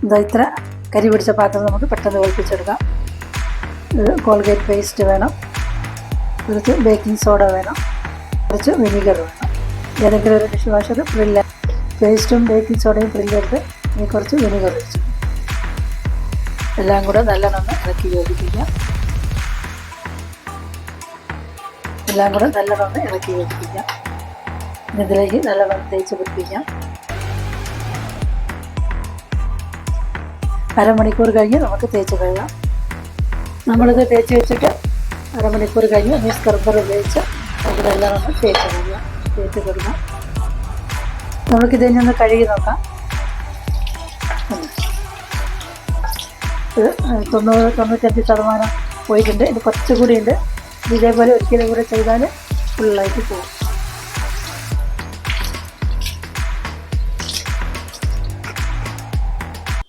ഇതാ ഇത്ര കരി പിടിച്ച പാത്രം നമുക്ക് പെട്ടെന്ന് ഒഴിപ്പിച്ചെടുക്കാം. കോൾഗേറ്റ് പേസ്റ്റ് വേണം, കുറച്ച് ബേക്കിംഗ് സോഡ വേണം, കുറച്ച് വിനീഗർ വേണം. ഏതെങ്കിലും ഒരു ഡിഷ് വാഷർ പേസ്റ്റും ബേക്കിംഗ് സോഡയും പ്രില്ലെടുത്ത് ഇനി കുറച്ച് വിനീഗർ ഒഴിച്ചു എല്ലാം കൂടെ നല്ലോണം ഇളക്കി യോജിപ്പിക്കാം. ഇതിലേക്ക് നല്ലോണം തേച്ച് പിടിപ്പിക്കാം. അരമണിക്കൂർ കഴിഞ്ഞ് നമുക്ക് തേച്ച് കഴുകാം. നമ്മളിത് തേച്ച് വെച്ചിട്ട് അരമണിക്കൂർ കഴിഞ്ഞ് ഈ സ്ക്രബ്ബർ ഉപയോഗിച്ച് നമുക്ക് നല്ലോണം തേച്ച് കൊടുക്കാം. നമുക്കിതിൽ നിന്ന് കഴുകി നോക്കാം. ഇത് 90-95% പോയിട്ടുണ്ട്. ഇത് കുറച്ചുകൂടി ഉണ്ട്. ഇതേപോലെ ഒരിക്കലും കൂടെ ചെയ്താൽ ഫുള്ളായിട്ട് പോകും.